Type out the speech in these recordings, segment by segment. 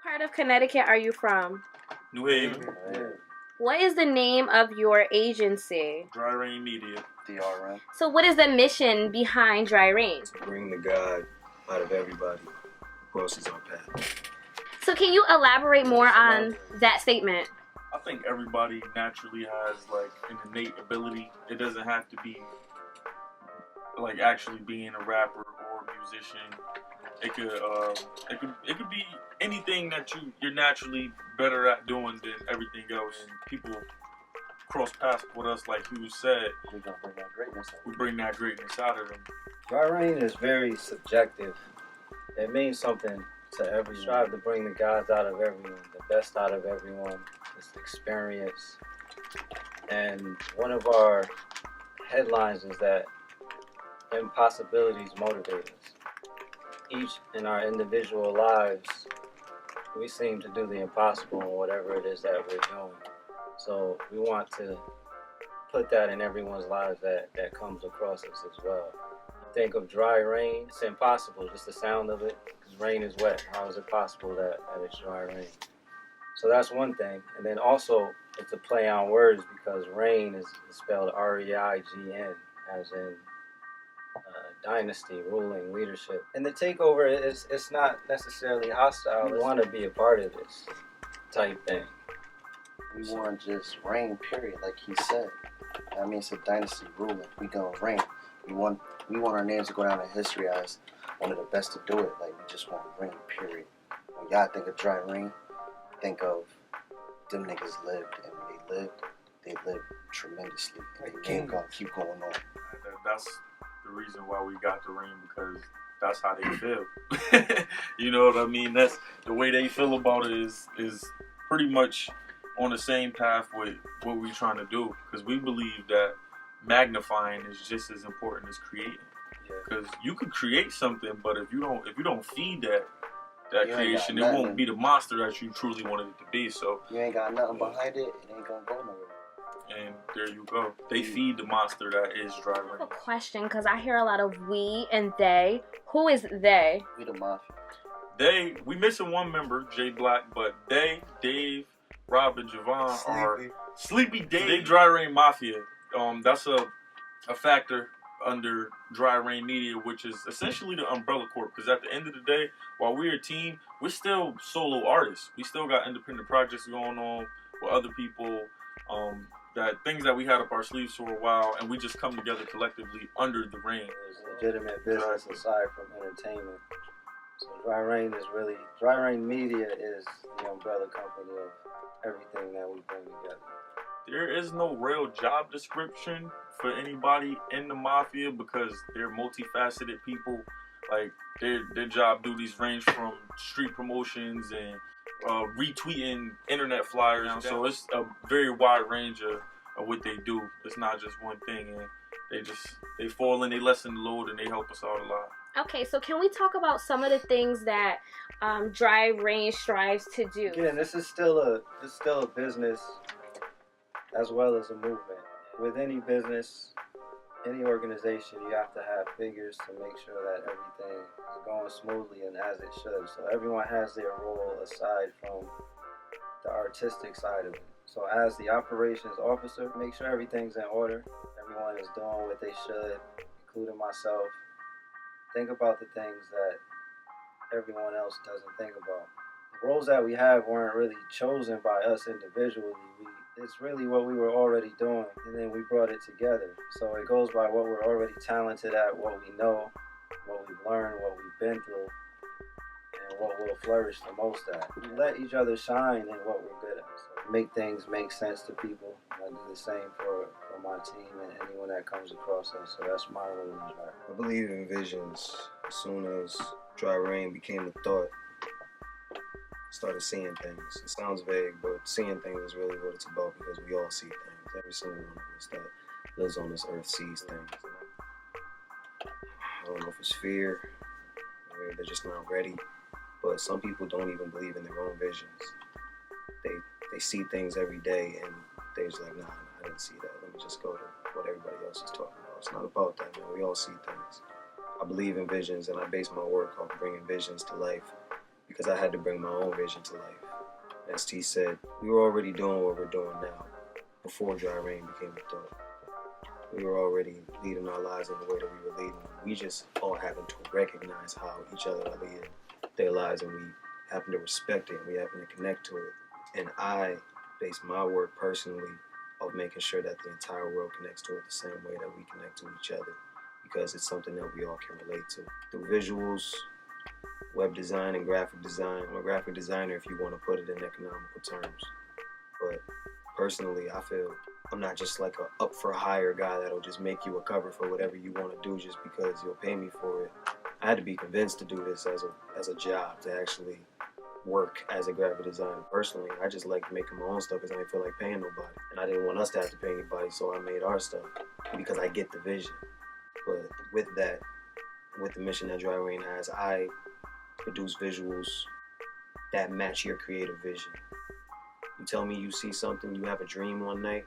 Part of Connecticut are you from? New Haven. What is the name of your agency? Dry Rain Media. DRM. So what is the mission behind Dry Rain? To bring the God out of everybody who crosses our path. So can you elaborate more on that statement? I think everybody naturally has like an innate ability. It doesn't have to be like actually being a rapper or a musician. It could be anything that you're naturally better at doing than everything else. And people cross paths with us, like you said. We're gonna bring that greatness out. We bring that greatness out of them. Dry Rain is very subjective. It means something to everyone. Strive to bring the gods out of everyone, the best out of everyone, this experience. And one of our headlines is that impossibilities motivate us. Each in our individual lives, we seem to do the impossible in whatever it is that we're doing. So we want to put that in everyone's lives that comes across us as well. Think of dry rain, it's impossible, just the sound of it, because rain is wet. How is it possible that it's dry rain? So that's one thing. And then also, it's a play on words because rain is spelled R-E-I-G-N, as in dynasty, ruling, leadership. And the takeover, it's not necessarily hostile. We want to be a part of this type thing. We want just reign, period, like he said. I mean, it's a dynasty ruling. We gonna reign. We want our names to go down in history as one of the best to do it. Like, we just want reign, period. When y'all think of Dry Rain, think of them niggas lived, and when they lived tremendously. And the game gonna keep going on. That's the reason why we got the ring, because that's how they feel. You know what I mean? That's the way they feel about it is pretty much on the same path with what we're trying to do, because we believe that magnifying is just as important as creating. Because you could create something, but if you don't feed that creation, it won't be the monster that you truly wanted it to be. So you ain't got nothing behind it, it ain't gonna go nowhere. And there you go. They feed the monster that is Dry Rain. I have a question, because I hear a lot of we and they. Who is they? We the mafia. We missing one member, Jay Black, but Dave, Rob, and Javon are Sleepy Dave. They Dry Rain Mafia. That's a factor under Dry Rain Media, which is essentially the umbrella corp. Because at the end of the day, while we're a team, we're still solo artists. We still got independent projects going on with other people. That things that we had up our sleeves for a while, and we just come together collectively under the rain. It's legitimate business aside from entertainment. So Dry Rain Media is the umbrella company of everything that we bring together. There is no real job description for anybody in the mafia because they're multifaceted people. Like their job duties range from street promotions and retweeting internet flyers. So it's a very wide range of what they do. It's not just one thing, and they fall in, they lessen the load, and they help us out a lot. Okay, so can we talk about some of the things that Dry Rain strives to do? Again, this is still a business as well as a movement. With any business, any organization, you have to have figures to make sure that everything is going smoothly and as it should. So everyone has their role aside from the artistic side of it. So as the operations officer, make sure everything's in order. Everyone is doing what they should, including myself. Think about the things that everyone else doesn't think about. The roles that we have weren't really chosen by us individually. It's really what we were already doing, and then we brought it together. So it goes by what we're already talented at, what we know, what we've learned, what we've been through, and what we'll flourish the most at. We let each other shine in what we're good at. So make things make sense to people. I do the same for my team and anyone that comes across us. So that's my role in Dry. I believe in visions. As soon as Dry Rain became a thought, started seeing things. It sounds vague, but seeing things is really what it's about because we all see things. Every single one of us that lives on this earth sees things. I don't know if it's fear, or they're just not ready, but some people don't even believe in their own visions. They see things every day and they're just like, nah, I didn't see that. Let me just go to what everybody else is talking about. It's not about that, man. We all see things. I believe in visions and I base my work off bringing visions to life because I had to bring my own vision to life. As T said, we were already doing what we're doing now before Dry Rain became a thought. We were already leading our lives in the way that we were leading. We just all happen to recognize how each other are leading their lives, and we happen to respect it, and we happen to connect to it. And I base my work personally of making sure that the entire world connects to it the same way that we connect to each other, because it's something that we all can relate to. Through visuals, web design, and graphic design. I'm a graphic designer if you want to put it in economical terms. But personally, I feel I'm not just like a up for hire guy that'll just make you a cover for whatever you want to do just because you'll pay me for it. I had to be convinced to do this as a job, to actually work as a graphic designer. Personally, I just like making my own stuff because I didn't feel like paying nobody. And I didn't want us to have to pay anybody, so I made our stuff because I get the vision. But with that, with the mission that Dry Rain has, I produce visuals that match your creative vision. You tell me you see something, you have a dream one night,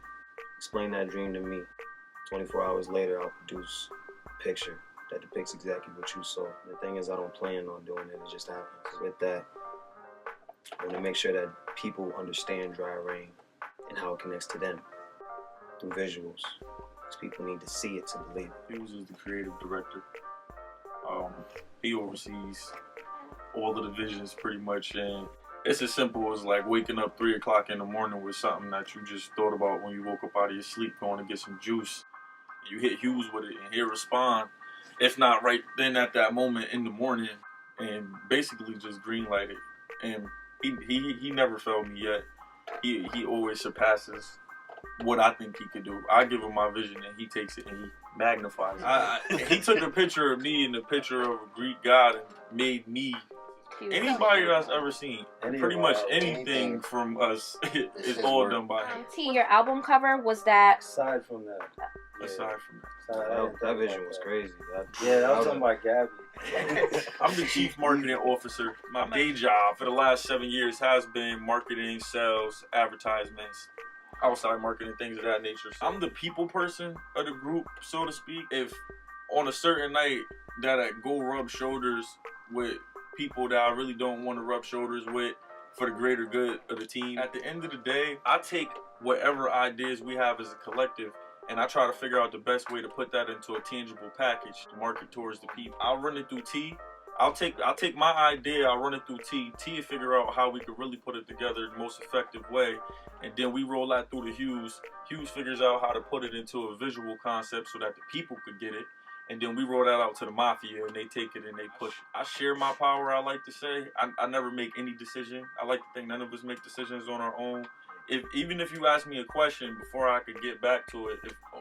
explain that dream to me. 24 hours later, I'll produce a picture that depicts exactly what you saw. The thing is, I don't plan on doing it, it just happens. With that, I want to make sure that people understand Dry Rain and how it connects to them through visuals. Because people need to see it to believe it. Hughes is the creative director. He oversees all of the visions pretty much, and it's as simple as like waking up 3 o'clock in the morning with something that you just thought about when you woke up out of your sleep, going to get some juice. You hit Hughes with it, and he'll respond, if not right then at that moment in the morning, and basically just greenlight it. And he never failed me yet. He always surpasses what I think he could do. I give him my vision, and he takes it and he magnifies it. He took a picture of me and a picture of a Greek god and made me. Anybody that's ever seen pretty much anything from us is all done by him. T, your album cover, was that? Aside from that. Aside from that. That vision was crazy. That was done by Gabby. I'm the chief marketing officer. My day job for the last 7 years has been marketing, sales, advertisements, outside marketing, things of that nature. So I'm the people person of the group, so to speak. If on a certain night that I go rub shoulders with people that I really don't want to rub shoulders with for the greater good of the team, at the end of the day, I take whatever ideas we have as a collective and I try to figure out the best way to put that into a tangible package to market towards the people. I'll run it through T. I'll take my idea, I'll run it through T. T will figure out how we could really put it together in the most effective way. And then we roll that through to Hughes. Hughes figures out how to put it into a visual concept so that the people could get it. And then we roll that out to the mafia and they take it and they push it. I share my power, I like to say. I never make any decision. I like to think none of us make decisions on our own. Even if you ask me a question before I could get back to it,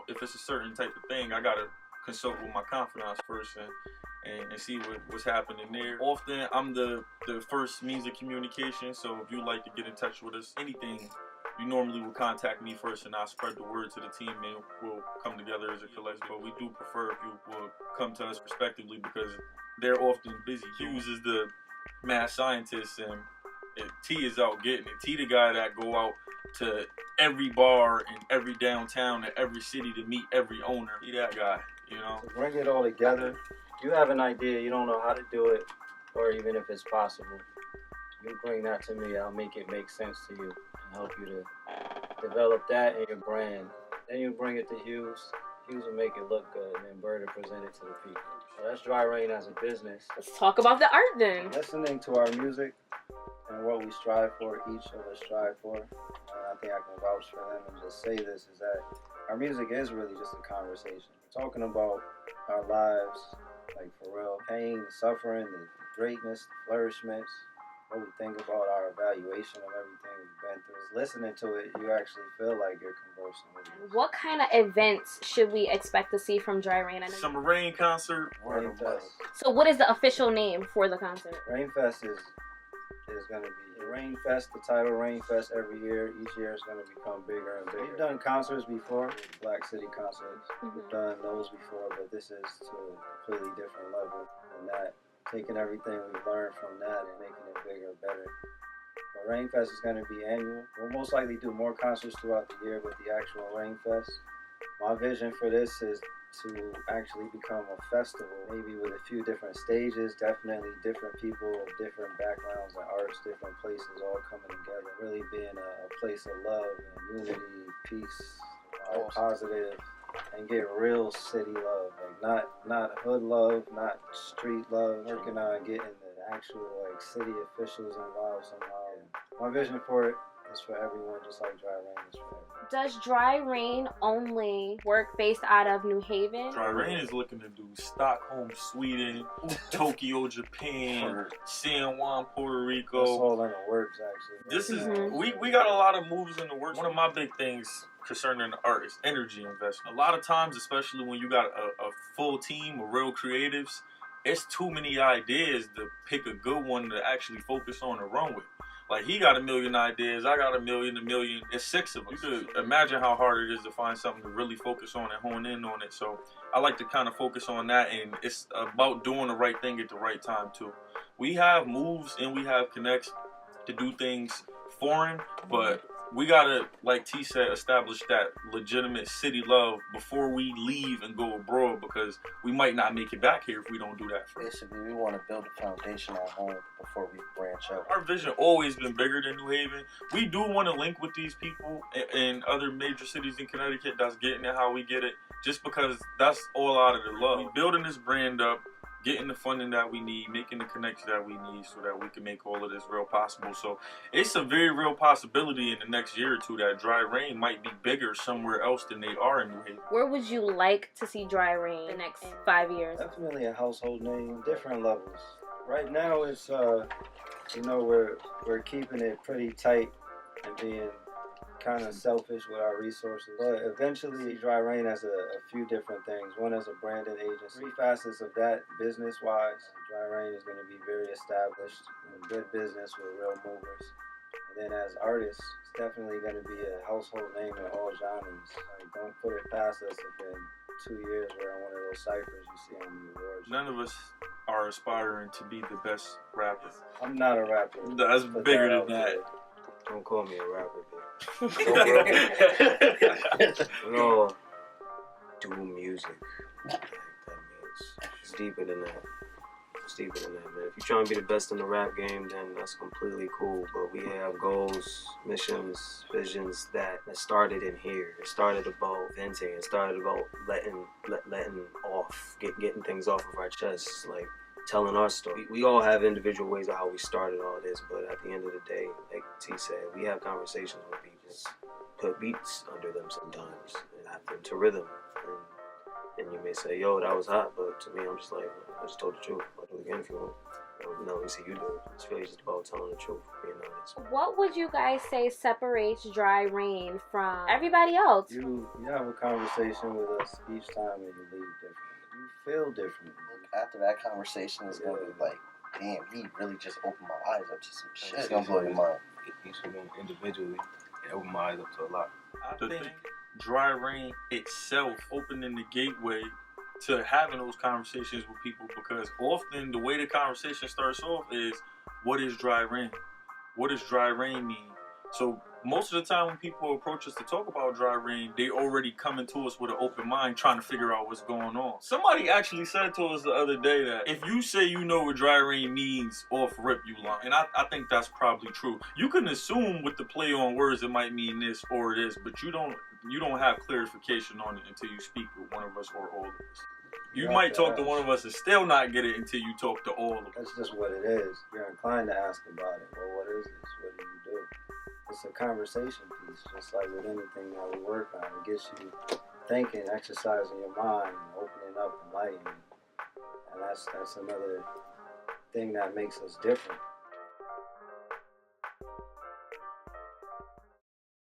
if it's a certain type of thing, I gotta consult with my confidants first and see what's happening there. Often I'm the first means of communication, so if you like to get in touch with us, anything, you normally will contact me first and I'll spread the word to the team and we'll come together as a collective. But we do prefer if you will come to us respectively because they're often busy. Hughes is the mad scientist and T is out getting it. T the guy that go out to every bar in every downtown and every city to meet every owner. He that guy, you know? To bring it all together, you have an idea, you don't know how to do it, or even if it's possible. You bring that to me, I'll make it make sense to you and help you to develop that in your brand. Then you bring it to Hughes. Hughes will make it look good, and then Bird will present it to the people. So that's Dry Rain as a business. Let's talk about the art then. Listening to our music and what we strive for, each of us strive for, I think I can vouch for them and just say this, is that our music is really just a conversation. We're talking about our lives, like for real, pain, the suffering, the greatness, the flourishments, what we think about our evaluation of everything we've been through. Is listening to it, you actually feel like you're conversing with it. What kind of events should we expect to see from Dry Rain? Summer Rain concert. Rainfest. So what is the official name for the concert? Rainfest is going to be Rainfest, the title Rainfest every year. Each year is going to become bigger and bigger. We've done concerts before, Black City concerts. We've done those before, but this is to a completely different level than that. Taking everything we've learned from that and making it bigger, better. But Rainfest is going to be annual. We'll most likely do more concerts throughout the year with the actual Rainfest. My vision for this is to actually become a festival, maybe with a few different stages, definitely different people of different backgrounds and arts, different places all coming together, really being a place of love and unity, peace, positive, and get real city love, like not hood love, not street love, working on getting the actual like city officials involved somehow. My vision for it is for everyone, just like Dry Rain is for everyone. Does Dry Rain only work based out of New Haven? Dry Rain is looking to do Stockholm, Sweden, Tokyo, Japan, San Juan, Puerto Rico. That's all in the works, actually. This is we got a lot of moves in the works. One of my big things concerning the art is energy investment. A lot of times, especially when you got a full team of real creatives, it's too many ideas to pick a good one to actually focus on and run with. Like, he got a million ideas, I got a million. It's 6 of them. You could imagine how hard it is to find something to really focus on and hone in on it. So I like to kind of focus on that, and it's about doing the right thing at the right time too. We have moves and we have connects to do things foreign, but we gotta, like T said, establish that legitimate city love before we leave and go abroad, because we might not make it back here if we don't do that first. Basically, we want to build a foundation at home before we branch out. Our vision always been bigger than New Haven. We do want to link with these people in other major cities in Connecticut that's getting it how we get it, just because that's all out of the love. We building this brand up, getting the funding that we need, making the connections that we need so that we can make all of this real possible. So it's a very real possibility in the next year or two that Dry Rain might be bigger somewhere else than they are in New Haven. Where would you like to see Dry Rain the next 5 years? Definitely a household name, different levels. Right now it's we're keeping it pretty tight and being kind of selfish with our resources, but eventually Dry Rain has a few different things. One is a branded agency. 3 facets of that business wise. Dry Rain is going to be very established in good business with real movers. And then as artists, it's definitely going to be a household name in all genres. Like, don't put it past us if in 2 years we're on one of those ciphers you see on the awards. None of us are aspiring to be the best rapper. I'm not a rapper. That's bigger than that. Don't call me a rapper, bitch. Don't No, do music. That means it's deeper than that. It's deeper than that, man. If you're trying to be the best in the rap game, then that's completely cool. But we have goals, missions, visions that started in here. It started about venting. It started about letting off, getting things off of our chests, like telling our story. We all have individual ways of how we started all this, but at the end of the day, like T said, we have conversations with people. Put beats under them sometimes and have them to rhythm. And you may say, yo, that was hot, but to me, I'm just like, I just told the truth. I'll do it again if you want. No, we see you do it. It's really just about telling the truth, being honest. What would you guys say separates Dry Rain from everybody else? You have a conversation with us each time and you leave different. You feel different. After that conversation, it's going to be like, damn, he really just opened my eyes up to some shit. It's going to blow your mind. Each of them individually, it opened my eyes up to a lot. I think Dry Rain itself opening the gateway to having those conversations with people, because often the way the conversation starts off is, what is Dry Rain? What does Dry Rain mean? So most of the time when people approach us to talk about Dry Rain, they already coming to us with an open mind trying to figure out what's going on. Somebody actually said to us the other day that if you say you know what Dry Rain means off rip, you lie. And I think that's probably true. You can assume with the play on words it might mean this or this, but you don't have clarification on it until you speak with one of us or all of us. You might talk to one of us and still not get it until you talk to all of us. That's just what it is. You're inclined to ask about it. Well, what is this? What do you do? It's a conversation piece, just like with anything that we work on. It gets you thinking, exercising your mind, opening up, enlightening. And that's another thing that makes us different.